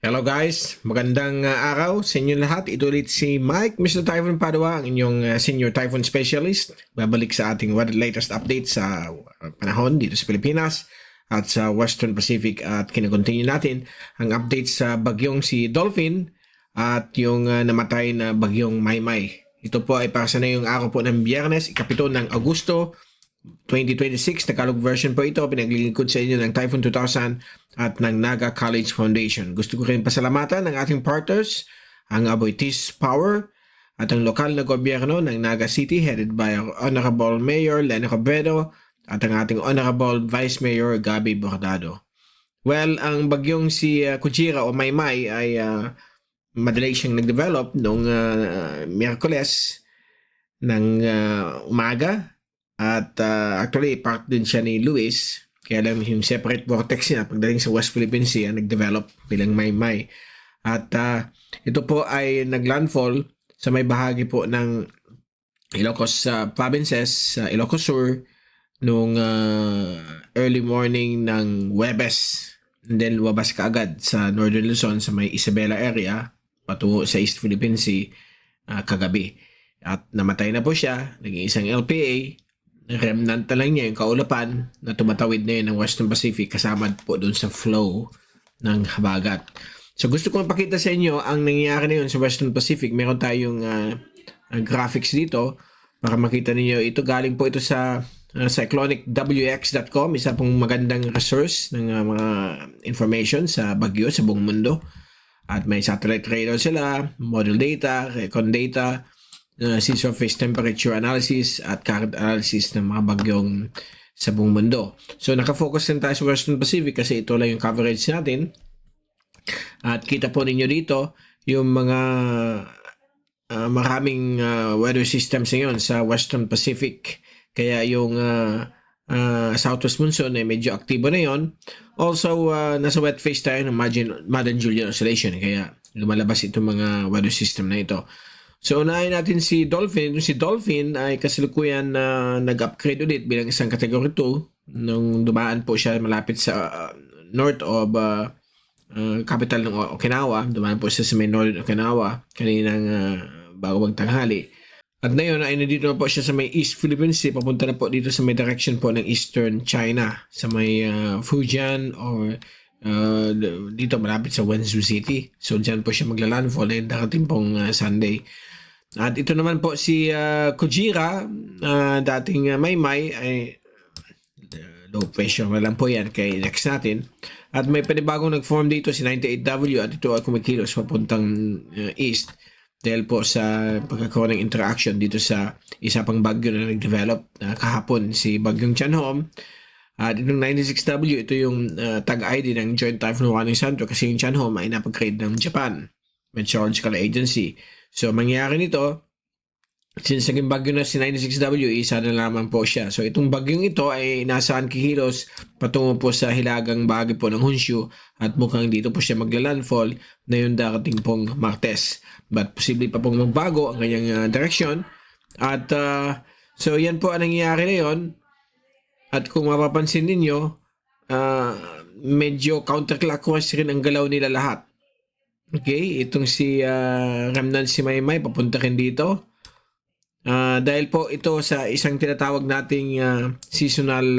Hello guys, magandang araw sa inyo lahat. Ito ulit si Mike, Mr. Typhoon Padua, ang inyong Senior Typhoon Specialist. Babalik sa ating latest update sa panahon dito sa Pilipinas at sa Western Pacific, at kinakontinue natin ang update sa bagyong si Dolphin at yung namatay na bagyong Maymay. Ito po ay para sa na yung araw po ng Biyernes, ikapito ng Agosto 2026, Tagalog version po ito. Pinaglilingkod sa inyo ng Typhoon 2000 at ng Naga College Foundation. Gusto ko rin pasalamatan ng ating partners, ang Aboitiz Power at ang lokal na gobyerno ng Naga City headed by our Honorable Mayor Lene Robredo at ang ating Honorable Vice Mayor Gabi Bordado. Well, ang bagyong si Kujira o Maymay ay madali siyang nag-develop noong Miyerkules ng umaga. At actually, part din siya ni Luis. Kaya lang yung separate vortex niya pagdating sa West Philippine Sea nag-develop bilang Maymay. At ito po ay naglandfall sa may bahagi po ng Ilocos provinces, sa Ilocos Sur, noong early morning ng Huwebes. And then lumabas kaagad sa Northern Luzon sa may Isabela area patungo sa East Philippine Sea kagabi. At namatay na po siya, naging isang LPA. Remnant na lang niya yung kaulapan na tumatawid na yun ng Western Pacific kasama po doon sa flow ng habagat. So gusto kong pakita sa inyo ang nangyayari na yun sa Western Pacific. Meron tayong graphics dito para makita niyo. Ito galing po ito sa cyclonicwx.com, isa pong magandang resource ng mga information sa bagyo sa buong mundo. At may satellite radar sila, model data, recon data, sea surface temperature analysis at current analysis ng mga bagyong sa buong mundo. So nakafocus din tayo sa Western Pacific kasi ito lang yung coverage natin. At kita po ninyo dito yung mga maraming weather systems ngayon sa Western Pacific. Kaya yung southwest monsoon ay medyo aktibo na yon. Also, nasa wet phase tayo ng Madden Julian Oscillation. Kaya lumalabas itong mga weather system na ito. So, unahin natin si Dolphin. Si Dolphin ay kasalukuyan na nag-upgrade ulit bilang isang Category 2 nung dumaan po siya malapit sa north of capital ng Okinawa. Dumaan po siya sa may northern Okinawa kaninang bago magtanghali. At ngayon ay nandito na po siya sa may East Philippine Sea. Papunta na po dito sa may direction po ng Eastern China. Sa may Fujian or dito malapit sa Wenzhou City. So, dyan po siya magla-landfall na darating pong Sunday. At ito naman po si Kujira, dating Maymay, ay low pressure na lang po yan kay next natin. At may panibagong nag-form dito si 98W at ito ay kumikilos papuntang east dahil po sa pagkakaroon ng interaction dito sa isa pang bagyo na nag-develop kahapon, si Bagyong Tianhom. At itong 96W, ito yung tag-ID ng Joint Typhoon Warning Center kasi yung Tianhom ay napag-create ng Japan Meteorological Agency. So, mangyari nito, since naging bagyo na si 96W, isa na lamang po siya. So, itong bagyong ito ay nasaan kikilos patungo po sa hilagang bahagi po ng Honshu at mukhang dito po siya magla-landfall na yung darating pong Martes. But posible pa pong magbago ang kanyang direksyon. At so, yan po ang nangyayari na yun. At kung mapapansin ninyo, medyo counterclockwise rin ang galaw nila lahat. Okay, itong si Remnant si Maymay papunta rin dito. Dahil po ito sa isang tinatawag nating seasonal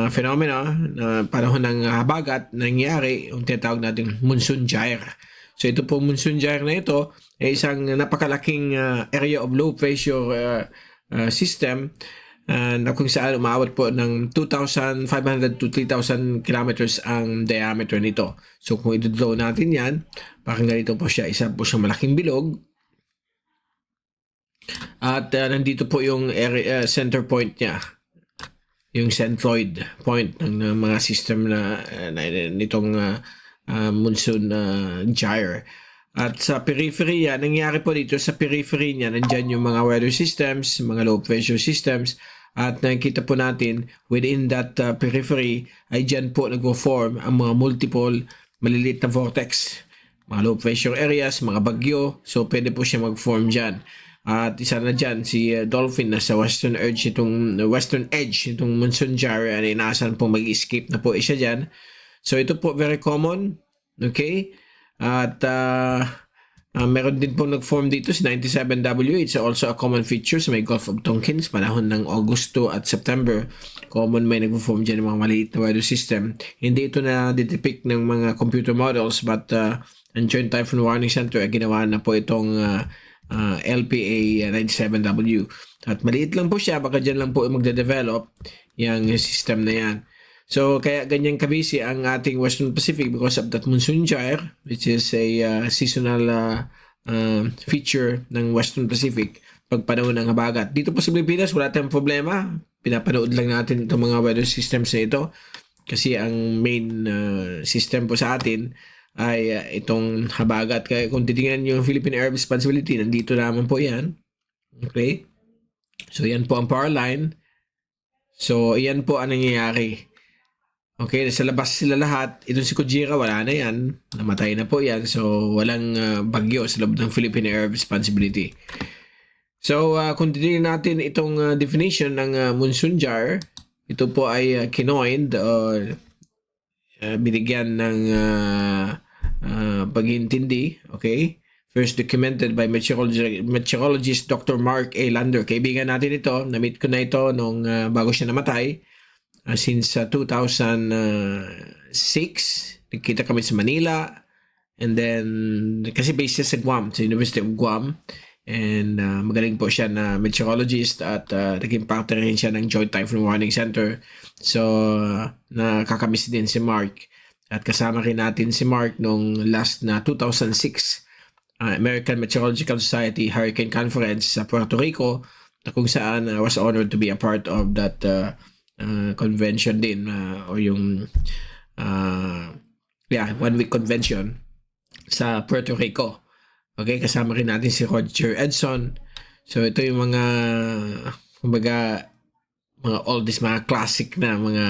phenomena na panahon ng habagat nangyari, yung tinatawag nating monsoon gyre. So ito po monsoon gyre na ito ay isang napakalaking area of low pressure system na kung saan umabot po ng 2,500 to 3,000 kilometers ang diameter nito. So kung i-draw natin yan, parang ganito po siya, isa po siyang malaking bilog. At nandito po yung area, center point niya, yung centroid point ng mga system na nitong monsoon gyre. At sa periphery yan, nangyari po dito sa periphery niya, nandyan yung mga weather systems, mga low pressure systems. At nakikita po natin within that periphery ay dyan po nag-form ang mga multiple maliliit na vortex. Mga low pressure areas, mga bagyo. So pwede po siya mag-form dyan. At isa na dyan si Dolphin na sa western edge itong monsoon gyre. Inaasahan po mag-escape na po siya dyan. So ito po very common Okay? At meron din pong nag-form dito si 97W. It's also a common feature sa may Gulf of Tonkin panahon ng Agosto at September. Common may nag-form dyan ng mga maliit na weather system. Hindi ito na depict ng mga computer models, but ang Joint Typhoon Warning Center ay ginawa na po itong LPA 97W. At maliit lang po siya, baka dyan lang po magde-develop yung system na yan. So, kaya ganyan kabisi ang ating Western Pacific because of that monsoon gyre, which is a seasonal feature ng Western Pacific pag panahon ng habagat. Dito po sa Pilipinas, wala tayong problema. Pinapanood lang natin itong mga weather systems na ito kasi ang main system po sa atin ay itong habagat. Kaya kung titingnan yung Philippine Air Responsibility, nandito naman po yan. Okay? So, yan po ang power line. So, yan po ang nangyayari. Okay, sa labas sila lahat. Itong si Kujira, wala na yan. Namatay na po yan. So, walang bagyo sa loob ng Philippine Air Responsibility. So, kung titignan natin itong definition ng monsoon gyre, ito po ay kinoined o binigyan ng pag-iintindi. Okay? First documented by meteorologist Dr. Mark A. Lander. Kaibigan natin ito. Na-meet ko na ito nung bago siya namatay. Since 2006, nagkita kami sa Manila, and then kasi based sa Guam, sa University of Guam, and magaling po siya na meteorologist at naging partner rin siya ng Joint Typhoon Warning Center. So nakakamiss din si Mark, at kasama rin natin si Mark nung last na 2006 American Meteorological Society Hurricane Conference sa Puerto Rico, na kung saan I was honored to be a part of that convention din o yung 1 week convention sa Puerto Rico. Okay, kasama rin natin si Roger Edson. So ito yung mga kumbaga mga oldies, mga classic na mga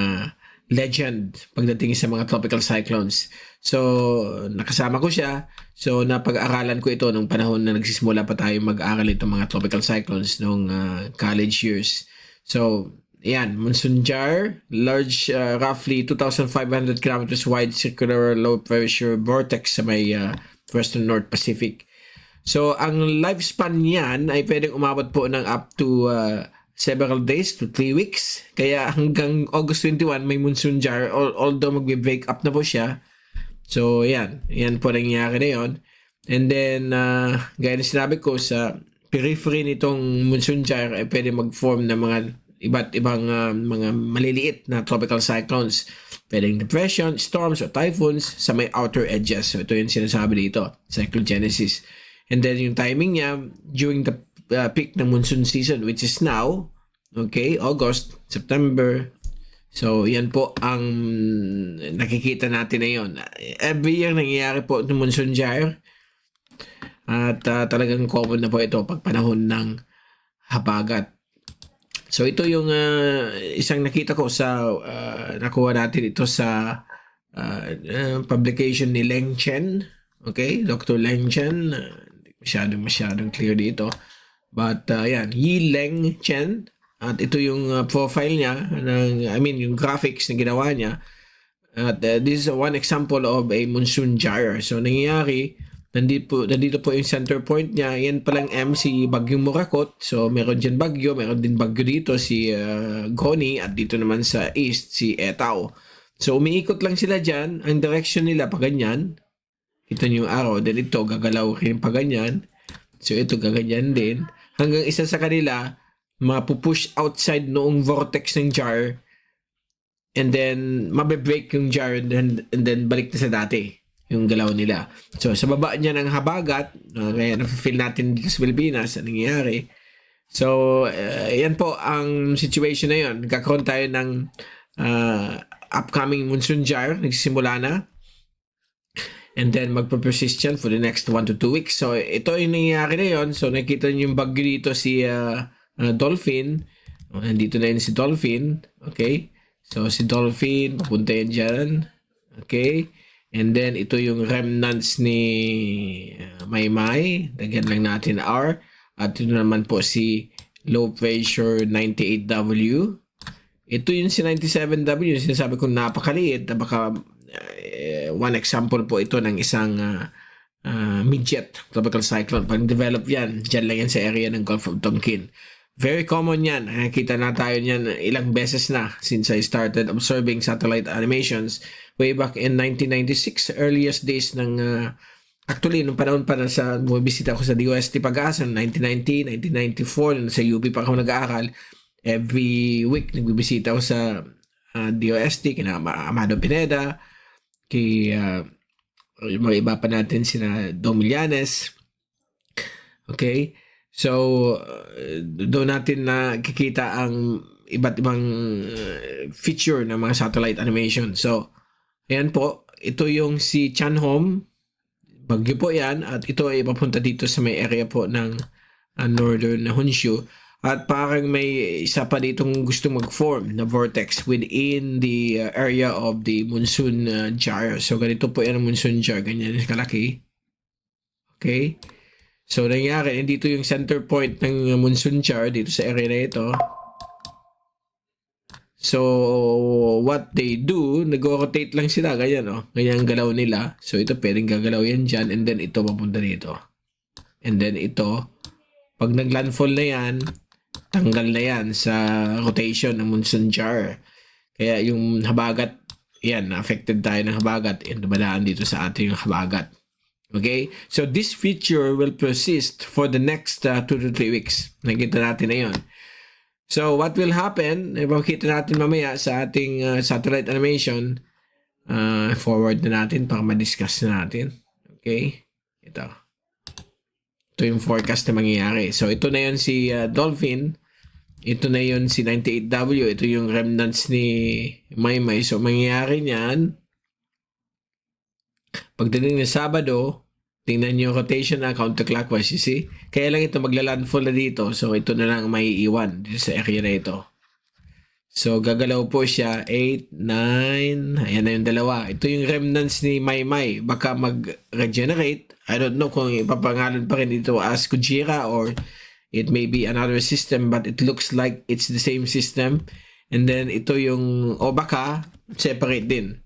legend pagdating sa mga tropical cyclones. So nakasama ko siya. So napag-aralan ko ito nung panahon na nagsisimula pa tayo mag-aral itong mga tropical cyclones nung college years. So yan, monsoon gyre, large, roughly 2,500 kilometers wide circular low pressure vortex sa may western North Pacific. So, ang lifespan niyan ay pwedeng umabot po ng up to several days to 3 weeks. Kaya hanggang August 21 may monsoon gyre, although magbe-break up na po siya. So, yan po nangyayari na yun. And then, gaya na sinabi ko, sa periphery nitong monsoon gyre ay pwede mag-form ng mga iba't ibang mga maliliit na tropical cyclones. Pwedeng depression, storms, o typhoons sa may outer edges. So ito yung sinasabi dito, cyclogenesis. And then yung timing niya during the peak ng monsoon season, which is now, okay, August, September. So yan po ang nakikita natin na yun. Every year nangyayari po ng monsoon gyre. At talagang common na po ito pag panahon ng habagat. So ito yung isang nakita ko sa nakuha natin ito sa publication ni Leng Chen. Okay, Dr. Leng Chen. Masyadong clear dito. But yan, Yi Leng Chen. At ito yung profile niya, yung graphics na ginawa niya. At this is one example of a monsoon gyre. So nangyayari, nandito po yung center point niya. Yan palang MC Bagyong Morakot. So meron dyan bagyo, meron din bagyo dito si Goni, at dito naman sa east si Etau. So umiikot lang sila dyan. Ang direction nila pa ganyan. Ito yung araw. Then ito gagalaw rin pa ganyan. So ito gaganyan din. Hanggang isa sa kanila mapupush outside noong vortex ng jar. And then mabe-break yung jar and then balik na sa dati yung galaw nila. So, sa baba niya ng habagat, kaya na-feel natin dito sa Pilipinas, ang nangyayari. So, yan po ang situation na yun. Nagkakaroon tayo ng upcoming monsoon gyre, nagsisimula na. And then, magpa-persist yan for the next 1 to 2 weeks. So, ito yung nangyayari na yun. So, nakita niyo yung bagyo dito si Dolphin. Nandito na yun si Dolphin. Okay? So, si Dolphin, papunta yan dyan. Okay? And then, ito yung remnants ni Maymay. Lagyan lang natin R. At ito naman po si low pressure 98W. Ito yung si 97W. Yung sinasabi kong napakaliit na baka one example po ito ng isang midget tropical cyclone. Pag develop yan, dyan lang yan sa area ng Gulf of Tonkin. Very common yan. Nakita na tayo yan ilang beses na since I started observing satellite animations way back in 1996, earliest days ng actually, nung panahon pa na sa bumibisita ako sa DOST Pag-asa, 1990, 1994, nung sa UP pa ako nag-aaral, every week nagbibisita ako sa DOST, kina Amado Pineda, kay yung mga iba pa natin, sina Dom Millanes. Okay? So, doon natin nakikita ang iba't ibang feature ng mga satellite animation. So, ayan po, ito yung si Chanhom, bagyo po yan, at ito ay papunta dito sa may area po ng northern Honshu. At parang may isa pa ditong gusto mag-form na vortex within the area of the monsoon jar. So, ganito po yan ang monsoon jar. Ganyan kalaki. Okay? So, nangyari, dito yung center point ng monsoon jar dito sa area na ito. So, what they do, nag-rotate lang sila, ganyan, oh. Ganyan ang galaw nila. So, ito pwedeng gagalaw yan dyan, and then ito papunta dito. And then ito, pag nag-landfall na yan, tanggal na yan sa rotation ng monsoon jar. Kaya yung habagat, yan, affected tayo ng habagat, and dumadaan dito sa ating habagat. Okay? So, this feature will persist for the next 2 to 3 weeks. Nakita natin na yun. So, what will happen, ipakita natin mamaya sa ating satellite animation, forward na natin para ma-discuss na natin. Okay? Ito yung forecast na mangyayari. So, ito na yun si Dolphin. Ito na yun si 98W. Ito yung remnants ni Maymay. So, mangyayari niyan, pagdating ng Sabado, tingnan nyo rotation na counterclockwise, you see? Kaya lang ito magla-landfall na dito. So, ito na lang may iwan dito sa area na ito. So, gagalaw po siya. 8, 9. Ayan na yung dalawa. Ito yung remnants ni Maymay. Baka mag-regenerate. I don't know kung ipapangalan pa rin ito as Kujira or it may be another system, but it looks like it's the same system. And then, ito yung, o baka, separate din.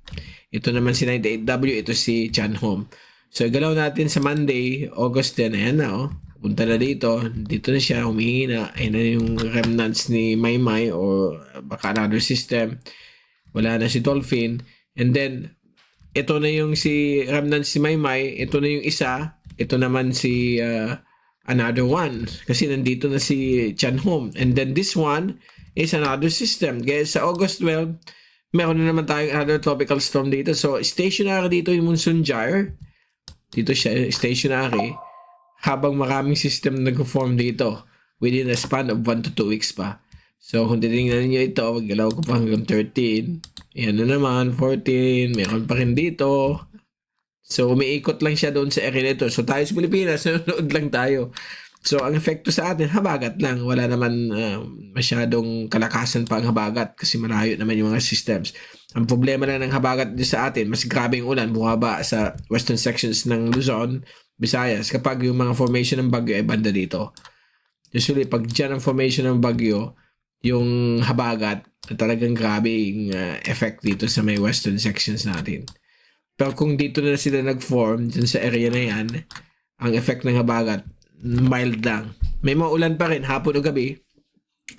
Ito naman si 98W. Ito si Chanhom. So, galaw natin sa Monday, August 10. Ayan na, oh. Punta na dito. Dito na siya, humihina. Ayan na yung remnants ni Maymay or baka another system. Wala na si Dolphin. And then, ito na yung si remnants ni Maymay. Ito na yung isa. Ito naman si another one. Kasi nandito na si Chanhom. And then this one is another system. Kaya sa August 12, meron na naman tayong another tropical storm dito. So, stationary dito yung monsoon jar. Dito siya stationary habang maraming system nag-form dito within a span of 1 to 2 weeks pa. So, kung titingnan niyo ito, maggalaw ko pa hanggang 13. Yan na naman, 14. Meron pa rin dito. So, umiikot lang siya doon sa area nito. So, tayo sa Pilipinas, nanonood lang tayo. So, ang epekto sa atin, habagat lang. Wala naman masyadong kalakasan pa ang habagat kasi malayo naman yung mga systems. Ang problema na ng habagat sa atin, mas grabe yung ulan, bumaba sa western sections ng Luzon, Visayas, kapag yung mga formation ng bagyo ay banda dito. Usually, pag dyan ang formation ng bagyo, yung habagat, talagang grabe yung effect dito sa may western sections natin. Pero kung dito na sila nag-form, dyan sa area na yan, ang effect ng habagat, mild lang. May mga ulan pa rin, hapon o gabi,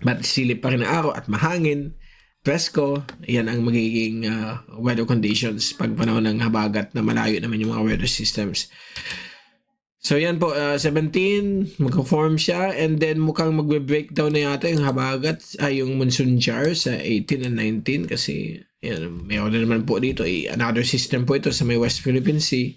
but silip pa rin ang araw at mahangin, presko, yan ang magiging weather conditions pag panahon ng habagat na malayo naman yung mga weather systems. So yan po, 17, mag-form siya and then mukhang magbe-breakdown na yata yung habagat, yung monsoon jar sa 18 and 19 kasi yan, mayroon na naman po dito, another system po ito sa may West Philippine Sea.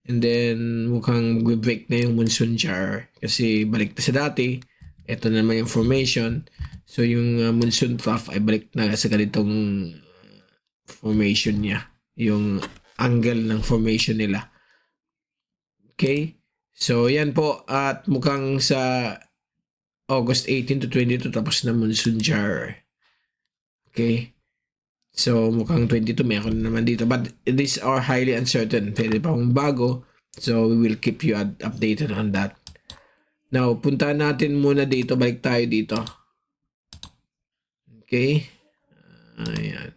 And then mukhang mag-break na yung monsoon jar kasi balik na sa dati. Ito na naman yung formation. So, yung monsoon trough ay balik na sa ganitong formation niya. Yung angle ng formation nila. Okay? So, yan po. At mukhang sa August 18 to 22 tapos na monsoon jar. Okay? So, mukhang 22 meron naman dito. But these are highly uncertain. Pwede pa akong bago. So, we will keep you updated on that. Now, puntahan natin muna dito. Balik tayo dito. Okay. Ayan.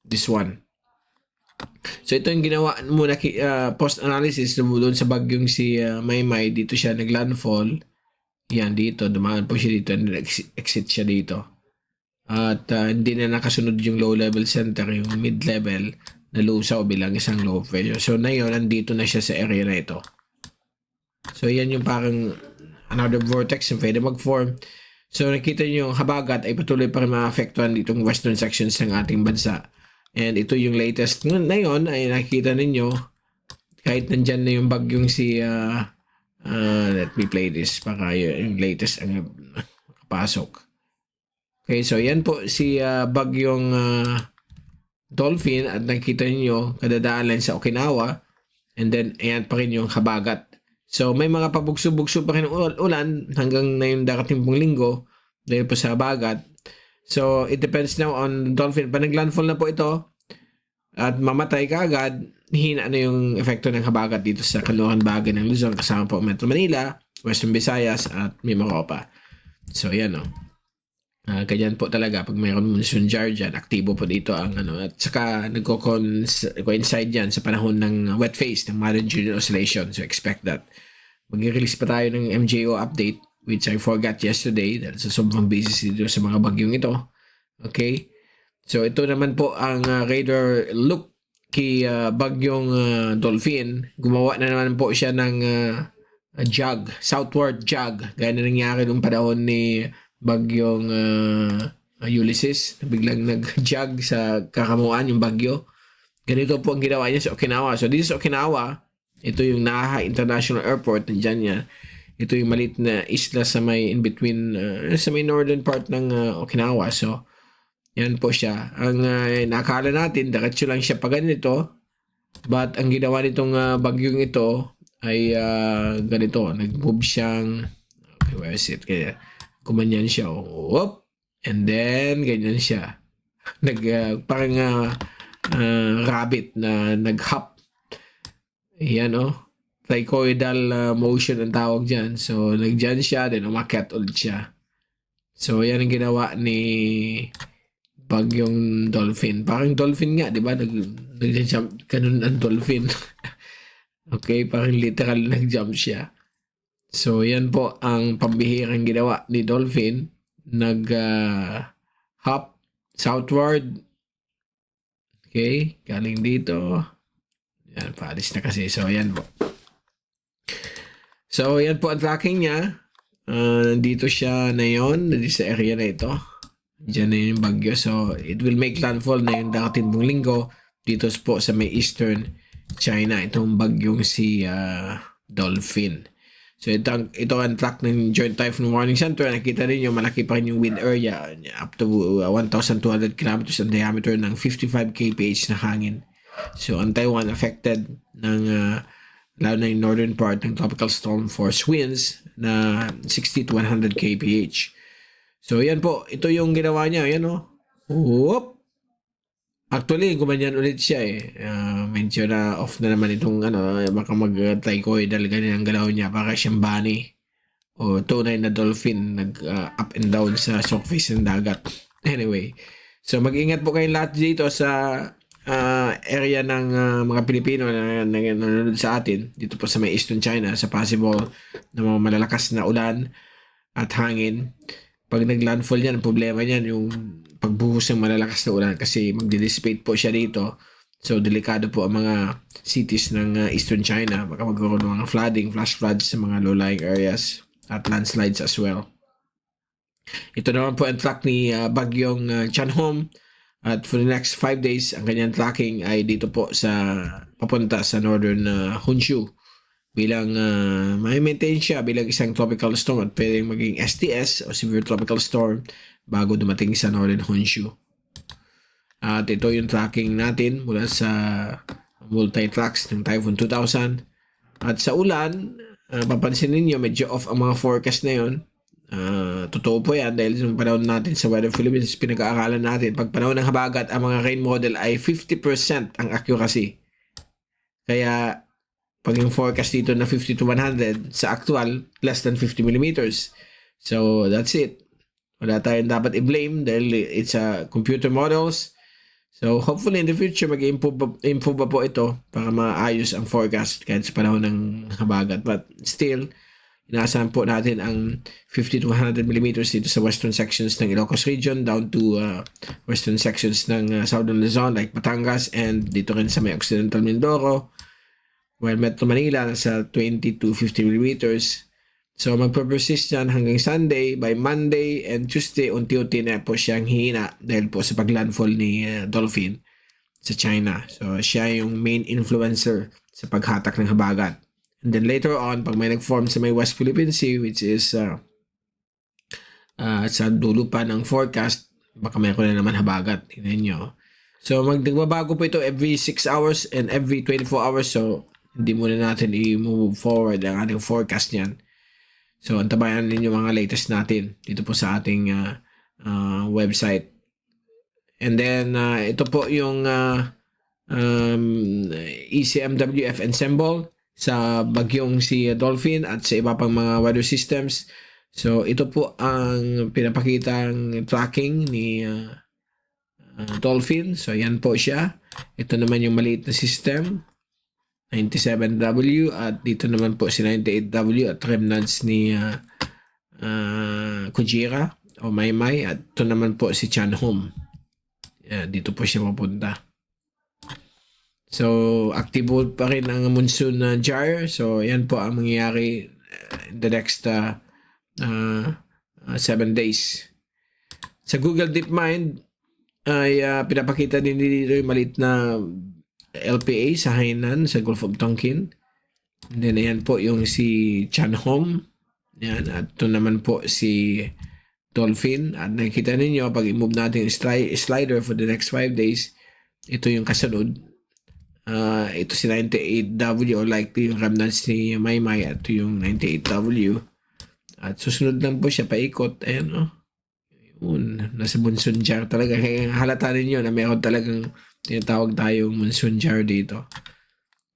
This one. So ito yung ginawa muna post-analysis doon sa bagyong si Maymay. Dito siya naglandfall. Yan dito, dumaan po siya dito and exit siya dito. At hindi na nakasunod yung low level center, yung mid level na lusaw bilang isang low pressure. So ngayon, nandito na siya sa area na ito. So yan yung parang another vortex yung pwede mag-form. So nakita nyo yung habagat ay patuloy pa rin maapektuhan ditong western sections ng ating bansa. And ito yung latest ngayon ay nakikita ninyo kahit nandyan na yung bagyong si let me play this para yung latest ang kapasok. Okay, so yan po si bagyong Dolphin at nakita niyo kadadaan lang sa Okinawa and then ayan pa rin yung habagat. So may mga pabugso-bugso pa rin ulan hanggang na yung darating pong linggo dahil po sa habagat. So it depends now on Dolphin. Pag naglandfall na po ito at mamatay ka agad, hina na yung epekto ng habagat dito sa kaluhan bagay ng Luzon kasama po Metro Manila, Western Visayas at Mimaropa. So yan o. Ganyan po talaga pag mayroon monsoon jar dyan, aktibo po dito ang at saka nagko-coincide yan sa panahon ng wet phase ng Modern Junior Oscillation, so expect that. Mag-release pa tayo ng MJO update which I forgot yesterday dahil sa sobrang busy dito sa mga bagyong ito. Okay, so ito naman po ang radar look kay bagyong Dolphin. Gumawa na naman po siya ng jog, southward jog, gaya na nangyari nung panahon ni bagyong Ulysses na biglang nag-jog sa kakamuan yung bagyo. Ganito po ang ginawa niya sa Okinawa. So dito sa Okinawa, ito yung Naha International Airport, nandiyan niya. Ito yung maliit na isla sa may in between sa may northern part ng Okinawa. So yan po siya. Ang nakakala natin diretso lang siya pa ganito, but ang ginawa nitong bagyong ito ay ganito, nag-move siyang okay, where is it? Kaya kumanyan siya, whoop, and then ganyan siya. Parang rabbit na nag-hop. Yan tricoidal motion ang tawag dyan. So, nagdyan siya, then umakyat ulit siya. So, yan ang ginawa ni bagyong Dolphin. Parang dolphin nga, di ba? Nag-jump, ganun ang dolphin. Okay, parang literal nag-jump siya. So, yan po ang pambihirang ginawa ni Dolphin. Nag-hop southward. Okay, galing dito. Yan, paalis na kasi. So, yan po. So, yan po ang tracking niya. Nandito siya na yun. Nandito sa area na ito. Diyan na yung bagyo. So, it will make landfall na yung darating pong linggo. Dito po sa may eastern China. Itong bagyong si Dolphin. So ito ang track ng Joint Typhoon Warning Center. Nakita niyo malaki pa rin yung wind area up to 1,200 kilometers ang diameter ng 55 kph na hangin. So ang Taiwan affected ng lalo na yung northern part ng tropical storm force winds na 60 to 100 kph. So yan po, ito yung ginawa niya. Yan Whoop! Actually, gumanyan ulit siya medyo na off na naman itong baka mag-tricoidal ganyan ang galaw niya. Baka siyang bunny o tunay na dolphin up and down sa surface ng dagat. Anyway, so mag-ingat po kayong lahat dito sa area ng mga Pilipino na nanonood sa atin dito po sa may Eastern China sa possible na mga malalakas na ulan at hangin. Pag nag-landfall yan, ang problema niyan yung pagbuhos ng malalakas na ulan kasi magdi-dissipate po siya dito. So, delikado po ang mga cities ng Eastern China. Baka magkaroon ng mga flooding, flash floods sa mga low-lying areas at landslides as well. Ito naman po ang track ni bagyong Chanhom. At for the next 5 days, ang kanyang tracking ay dito po papunta sa northern Honshu. Bilang may maintain siya bilang isang tropical storm at pwedeng maging STS o severe tropical storm bago dumating sa northern Honshu. At ito yung tracking natin mula sa multi-tracks ng Typhoon 2000. At sa ulan, papansin ninyo medyo off ang mga forecast na yun. Totoo po yan dahil sa panahon natin sa Weather Philippines, pinag-aaralan natin pag panahon ng habagat, ang mga rain model ay 50% ang accuracy. Kaya pag yung forecast dito na 50 to 100, sa actual, less than 50 millimeters. So, that's it. Wala tayong dapat i-blame dahil it's computer models. So hopefully in the future mag-improve pa po ito para maayos ang forecast kahit sa panahon ng habagat. But still, inaasahan po natin ang 50 to 100 millimeters dito sa western sections ng Ilocos region down to western sections ng southern Luzon like Batangas and dito rin sa may occidental Mindoro. While Metro Manila nasa 20 to 50 millimeters. So magpe-persist yan hanggang Sunday. By Monday and Tuesday, unti-unti na po siyang hihina dahil po sa paglandfall ni Dolphin sa China. So siya yung main influencer sa paghatak ng habagat. And then later on, pag may nag-form sa may West Philippine Sea, which is sa dulo pa ng forecast, baka mayroon na naman habagat. Tingnan nyo. So magbabago po ito every 6 hours and every 24 hours. So hindi muna natin i-move forward ang ating forecast niyan. So antabayan ninyo mga latest natin dito po sa ating website. And then ito po yung ECMWF ensemble sa bagyong si Dolphin at sa iba pang mga weather systems. So ito po ang pinapakitang tracking ni Dolphin. So yan po siya. Ito naman yung maliit na system, 97W, at dito naman po si 98W at remnants ni Kujira o Maymay, at ito naman po si Chanhom. Dito po siya mapunta. So aktibo pa rin ang monsoon na jar. So yan po ang mangyayari in the next 7 days. Sa Google DeepMind ay pinapakita din dito yung maliit na LPA sa Hainan sa Gulf of Tonkin. And then ayan po yung si Chanhom. Yan, at ito naman po si Dolphin. At nakikita ninyo pag i-move natin yung slider for the next 5 days, ito yung kasunod. Ito si 98W or likely yung remnants ni Maymay at ito yung 98W. At susunod lang po siya paikot. Ayan nasa monsoon jar talaga. Kaya halata ninyo na mayroon talagang tinatawag tayong monsoon jar dito.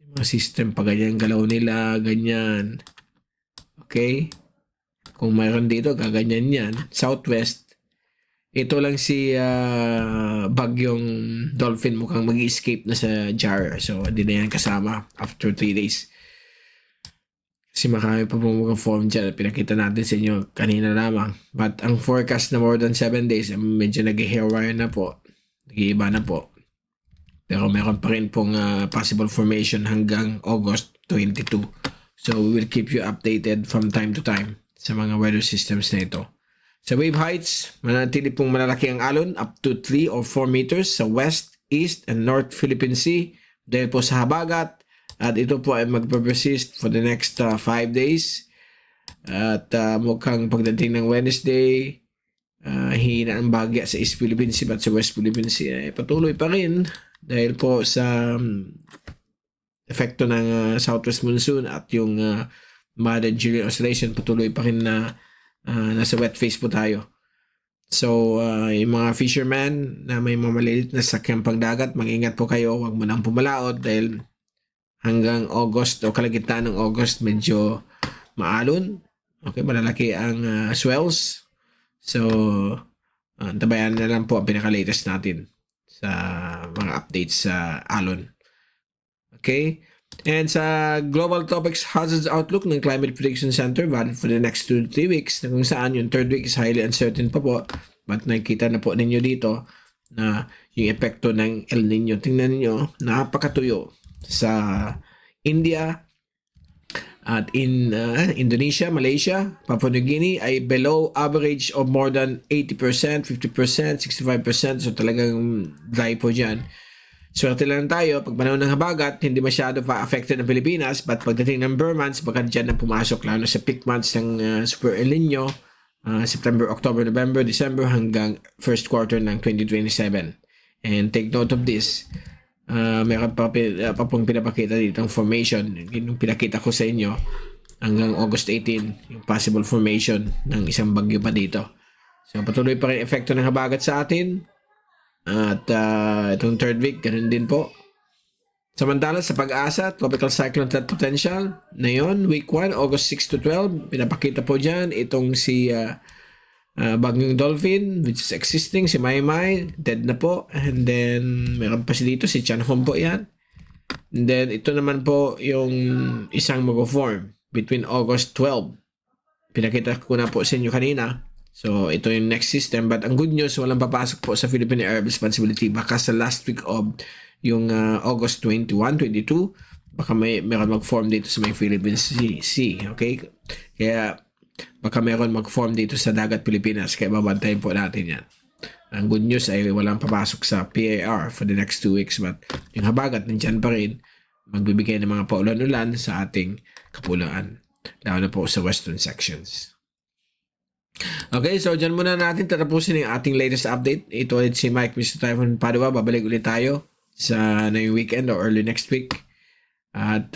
Yung mga system pa ganyan galaw nila, ganyan. Okay? Kung mayroon dito, gaganyan yan. Southwest. Ito lang si bagyong Dolphin mukhang mag-escape na sa jar. So, hindi na yan kasama after 3 days. Kasi marami pa pong mga form dyan. Pinakita natin sa inyo kanina lamang. But ang forecast na more than 7 days, medyo nag-hairwire na po. Nag-iiba na po. Pero meron pa rin pong possible formation hanggang August 22. So we will keep you updated from time to time sa mga weather systems na ito. Sa wave heights, manatili pong malalaki ang alon up to 3 or 4 meters sa West, East, and North Philippine Sea dahil po sa habagat. At ito po ay magpe-persist for the next 5 days. At mukhang pagdating ng Wednesday, hina ang bagya sa East Philippine Sea at sa West Philippine Sea ay patuloy pa rin dahil po sa epekto ng southwest monsoon at yung Madden Julian Oscillation, patuloy pa rin na nasa wet phase po tayo. So, yung mga fishermen na may mamaliit na sakyang pangdagat, mag-ingat po kayo, huwag mo nang pumalaot dahil hanggang August o kalagitnaan ng August medyo maalon. Okay, malalaki ang swells. So, tabayan na lang po ang pinaka-latest natin sa mga updates sa alon. Okay? And sa Global Topics Hazards Outlook ng Climate Prediction Center, valid for the next 2 to 3 weeks, na kung saan yung third week is highly uncertain pa po. But nakikita na po ninyo dito na yung epekto ng El Nino. Tingnan ninyo, napakatuyo sa India at in Indonesia, Malaysia, Papua New Guinea ay below average of more than 80%, 50%, 65%. So talagang dry po dyan. Swerte lang tayo, pag panahon ng habagat, hindi masyado pa affected ng Pilipinas, but pagdating ng Burr months, baka dyan na pumasok lalo sa peak months ng Super El Nino, September, October, November, December hanggang first quarter ng 2027. And take note of this. Meron pa pong pinapakita dito ang formation, yung pinakita ko sa inyo hanggang August 18, yung possible formation ng isang bagyo pa dito. So patuloy pa rin epekto ng habagat sa atin. At itong third week, ganun din po. Samantala sa Pag-asa, tropical cyclone threat potential na yun, week 1, August 6 to 12, pinapakita po dyan itong si Bagyong Dolphin, which is existing, si Maymay, dead na po. And then, meron pa si dito, si Chanhong po yan. And then, ito naman po yung isang mag-form between August 12. Pinakita ko na po sa inyo kanina. So, ito yung next system. But ang good news, walang papasok po sa Philippine Air Responsibility. Baka sa last week of yung August 21, 22, baka meron mag-form dito sa may Philippine Sea. Okay? Kaya, baka meron mag-form dito sa dagat Pilipinas. Kaya babantayin po natin yan. Ang good news ay walang papasok sa PAR for the next 2 weeks. But yung habagat, nandyan pa rin. Magbibigay ng mga paulan-ulan sa ating kapulaan. Lalo na po sa western sections. Okay, so dyan muna natin tatapusin yung ating latest update. Ito ulit si Mike, Mr. Typhoon Padua. Babalik ulit tayo sa na yung weekend or early next week. At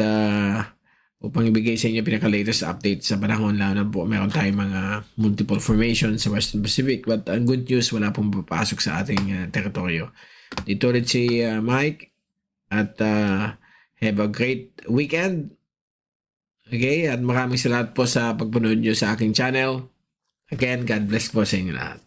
upang ibigay sa inyo pinaka-latest update sa panahon, lalo na po meron tayong mga multiple formations sa Western Pacific. But ang good news, wala pong papasok sa ating teritoryo. Dito ulit si Mike. At have a great weekend. Okay, at maraming salamat po sa pagpanood nyo sa aking channel. Again, God bless po sa inyo lahat.